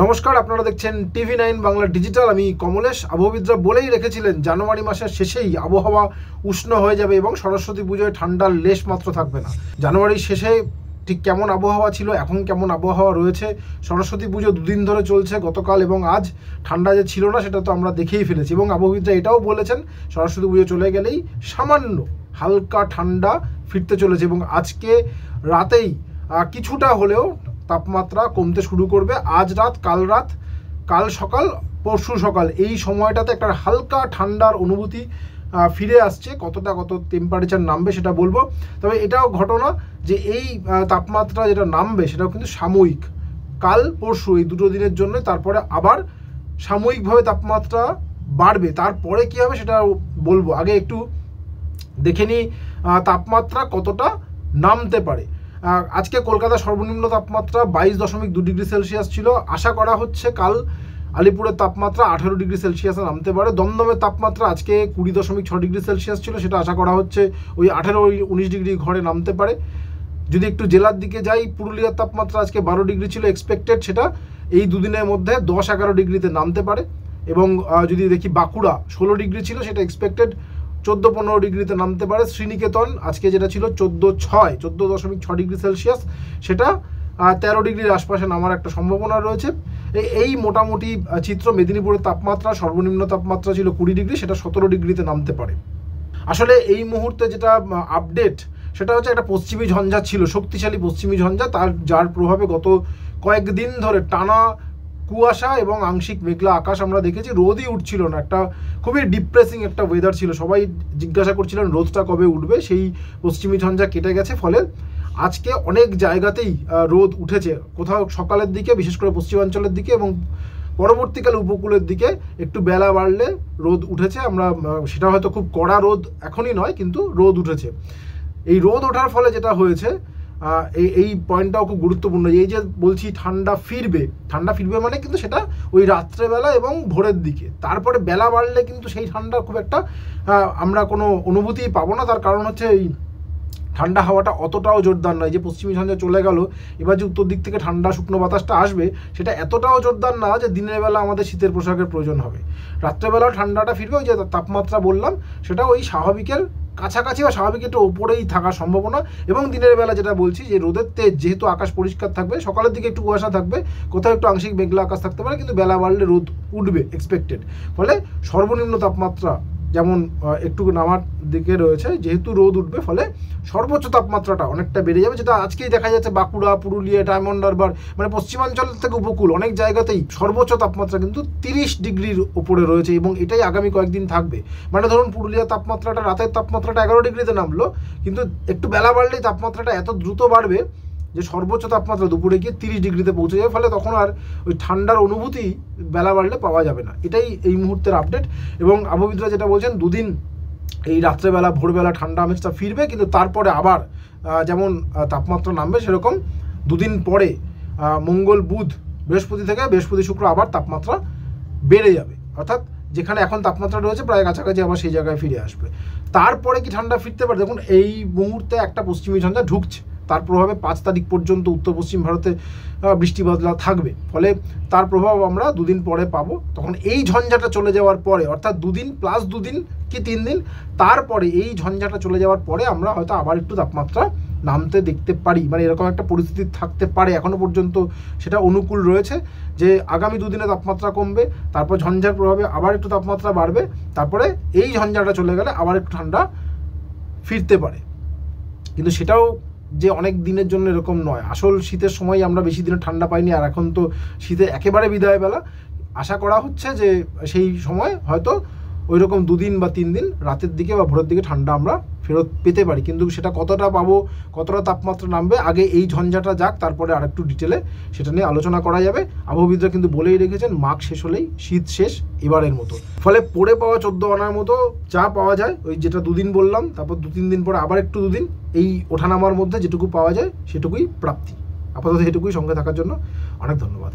নমস্কার, আপনারা দেখছেন TV9 বাংলা ডিজিটাল। আমি কমলেশ। আবহাওয়াবিদরা বলেই রেখেছিলেন জানুয়ারি মাসের শেষেই আবহাওয়া উষ্ণ হয়ে যাবে এবং সরস্বতী পুজোয় ঠান্ডার লেশ মাত্র থাকবে না। জানুয়ারির শেষে ঠিক কেমন আবহাওয়া ছিল, এখন কেমন আবহাওয়া রয়েছে। সরস্বতী পুজো দুদিন ধরে চলছে, গতকাল এবং আজ। ঠান্ডা যে ছিল না সেটা তো আমরা দেখেই ফেলেছি এবং আবহাওয়াবিদরা এটাও বলেছেন সরস্বতী পুজো চলে গেলেই সামান্য হালকা ঠান্ডা ফিরতে চলেছে এবং আজকে রাতেই কিছুটা হলেও তাপমাত্রা কমতে শুরু করবে। আজ রাত, কাল সকাল, পরশু সকাল, এই সময়টাতে একটা হালকা ঠান্ডার অনুভূতি ফিরে আসছে। কত টেম্পারেচার নামবে সেটা বলবো। তবে এটাও ঘটনা যে এই তাপমাত্রা যেটা নামবে সেটাও কিন্তু সাময়িক। কাল পরশু এই দুটো দিনের জন্য, তারপরে আবার সাময়িকভাবে তাপমাত্রা বাড়বে। তারপরে কী হবে সেটা বলবো। আগে একটু দেখে নিই তাপমাত্রা কতটা নামতে পারে। আজকে কলকাতা সর্বনিম্ন তাপমাত্রা 22.2 ডিগ্রি সেলসিয়াস ছিল। আশা করা হচ্ছে কাল আলিপুরের তাপমাত্রা 18 ডিগ্রি সেলসিয়াসে নামতে পারে। দমদমের তাপমাত্রা আজকে 20.6 ডিগ্রি সেলসিয়াস ছিল, সেটা আশা করা হচ্ছে ওই 18-19 ডিগ্রি ঘরে নামতে পারে। যদি একটু জেলার দিকে যাই, পুরুলিয়ার তাপমাত্রা আজকে 12 ডিগ্রি ছিল এক্সপেক্টেড, সেটা এই দুদিনের মধ্যে 10-11 ডিগ্রিতে নামতে পারে। এবং যদি দেখি বাঁকুড়া 16 ডিগ্রি ছিল, সেটা এক্সপেক্টেড 14-15 ডিগ্রিতে নামতে পারে। শ্রীনিকেতন আজকে যেটা ছিল 14.6 ডিগ্রি সেলসিয়াস, সেটা 13 ডিগ্রির আশপাশে নামার একটা সম্ভাবনা রয়েছে। এই মোটামুটি চিত্র। মেদিনীপুরের তাপমাত্রা সর্বনিম্ন তাপমাত্রা ছিল 20 ডিগ্রি, সেটা 17 ডিগ্রিতে নামতে পারে। আসলে এই মুহূর্তে যেটা আপডেট সেটা হচ্ছে একটা পশ্চিমী ঝঞ্ঝা ছিল, শক্তিশালী পশ্চিমী ঝঞ্ঝা, যার প্রভাবে গত কয়েকদিন ধরে টানা কুয়াশা এবং আংশিক মেঘলা আকাশ আমরা দেখেছি। রোদই উঠছিল না, একটা খুবই ডিপ্রেসিং একটা ওয়েদার ছিল। সবাই জিজ্ঞাসা করছিলেন রোদটা কবে উঠবে। সেই পশ্চিমী ঝঞ্ঝা কেটে গেছে, ফলে আজকে অনেক জায়গাতেই রোদ উঠেছে। কোথাও সকালের দিকে, বিশেষ করে পশ্চিমাঞ্চলের দিকে, এবং পরবর্তীকালে উপকূলের দিকে একটু বেলা বাড়লে রোদ উঠেছে। আমরা সেটা হয়তো খুব কড়া রোদ এখনই নয়, কিন্তু রোদ উঠেছে। এই রোদ ওঠার ফলে যেটা হয়েছে, এই পয়েন্টটাও খুব গুরুত্বপূর্ণ। এই যে বলছি ঠান্ডা ফিরবে মানে কিন্তু সেটা ওই রাত্রেবেলা এবং ভোরের দিকে। তারপরে বেলা বাড়লে কিন্তু সেই ঠান্ডা খুব একটা আমরা কোনো অনুভূতিই পাবো না। তার কারণ হচ্ছে এই ঠান্ডা হাওয়াটা অতটাও জোরদার নয়। যে পশ্চিমী ঝঞ্ঝা চলে গেল, এবার যে উত্তর দিক থেকে ঠান্ডা শুকনো বাতাসটা আসবে, সেটা এতটাও জোরদার না যে দিনের বেলা আমাদের শীতের পোশাকের প্রয়োজন হবে। রাত্রেবেলা ঠান্ডাটা ফিরবে, ওই যে তাপমাত্রা বললাম সেটা ওই স্বাভাবিকের কাছাকাছি বা স্বাভাবিক একটু ওপরেই থাকার সম্ভাবনা। এবং দিনের বেলা যেটা বলছি যে রোদের তেজ, যেহেতু আকাশ পরিষ্কার থাকবে, সকালের দিকে একটু কুয়াশা থাকবে, কোথাও একটু আংশিক মেঘলা আকাশ থাকতে পারে, কিন্তু বেলা বাড়লে রোদ উঠবে এক্সপেক্টেড। ফলে সর্বনিম্ন তাপমাত্রা যেমন একটু নামার দিকে রয়েছে, যেহেতু রোদ উঠবে, ফলে সর্বোচ্চ তাপমাত্রাটা অনেকটা বেড়ে যাবে। যেটা আজকেই দেখা যাচ্ছে বাঁকুড়া, পুরুলিয়া, ডায়মন্ড হারবার, মানে পশ্চিমাঞ্চল থেকে উপকূল অনেক জায়গাতেই সর্বোচ্চ তাপমাত্রা কিন্তু 30 ডিগ্রির ওপরে রয়েছে এবং এটাই আগামী কয়েকদিন থাকবে। মানে ধরুন পুরুলিয়ার তাপমাত্রাটা, রাতের তাপমাত্রাটা 11 ডিগ্রিতে নামলো, কিন্তু একটু বেলা বাড়লেই তাপমাত্রাটা এত দ্রুত বাড়বে যে সর্বোচ্চ তাপমাত্রা দুপুরে গিয়ে 30 ডিগ্রিতে পৌঁছে যাবে। ফলে তখন আর ওই ঠান্ডার অনুভূতি বেলা বাড়লে পাওয়া যাবে না। এটাই এই মুহূর্তের আপডেট। এবং আবহাওয়াবিদরা যেটা বলছেন, দুদিন এই রাত্রেবেলা ভোরবেলা ঠান্ডা আমেজটা ফিরবে, কিন্তু তারপরে আবার যেমন তাপমাত্রা নামবে, সেরকম দুদিন পরে মঙ্গল, বুধ, বৃহস্পতি, শুক্র আবার তাপমাত্রা বেড়ে যাবে। অর্থাৎ যেখানে এখন তাপমাত্রা রয়েছে প্রায় কাছাকাছি আবার সেই জায়গায় ফিরে আসবে। তারপরে কি ঠান্ডা ফিরতে পারে? দেখুন, এই মুহূর্তে একটা পশ্চিমী ঝঞ্ঝা ঢুকছে, তার প্রভাবে 5 তারিখ পর্যন্ত উত্তর পশ্চিম ভারতে বৃষ্টি বাদলা থাকবে। ফলে তার প্রভাব আমরা দুদিন পরে পাবো। তখন এই ঝঞ্ঝাটা চলে যাওয়ার পরে, অর্থাৎ 2 দিন প্লাস 2 দিন কি 3 দিন, তারপরে এই ঝঞ্ঝাটা চলে যাওয়ার পরে আমরা হয়তো আবার একটু তাপমাত্রা নামতে দেখতে পারি। মানে এরকম একটা পরিস্থিতি থাকতে পারে। এখনও পর্যন্ত সেটা অনুকূল রয়েছে যে আগামী 2 দিনে তাপমাত্রা কমবে, তারপর ঝঞ্ঝার প্রভাবে আবার একটু তাপমাত্রা বাড়বে, তারপরে এই ঝঞ্ঝাটা চলে গেলে আবার একটু ঠান্ডা ফিরতে পারে। কিন্তু সেটাও যে অনেক দিনের জন্য এরকম নয়। আসল শীতের সময় আমরা বেশি দিনে ঠান্ডা পাইনি, আর এখন তো শীতে একেবারে বিদায়বেলা। আশা করা হচ্ছে যে সেই সময় হয়তো ওই রকম 2 দিন বা 3 দিন রাতের দিকে বা ভোরের দিকে ঠান্ডা আমরা ফেরত পেতে পারি। কিন্তু সেটা কতটা পাবো, কতটা তাপমাত্রা নামবে, আগে এই ঝঞ্ঝাটা যাক, তারপরে আরেকটু ডিটেলে সেটা নিয়ে আলোচনা করা যাবে। আবহাওয়াবিদরা কিন্তু বলেই রেখেছেন মাঘ শেষ হলেই শীত শেষ এবারের মতো। ফলে পড়ে পাওয়া 14 আনার মতো যা পাওয়া যায়, ওই যেটা 2 দিন বললাম, তারপর 2-3 দিন পরে আবার একটু 2 দিন, এই ওঠানামার মধ্যে যেটুকু পাওয়া যায় সেটুকুই প্রাপ্তি। আপাতত সেটুকুই। সঙ্গে থাকার জন্য অনেক ধন্যবাদ।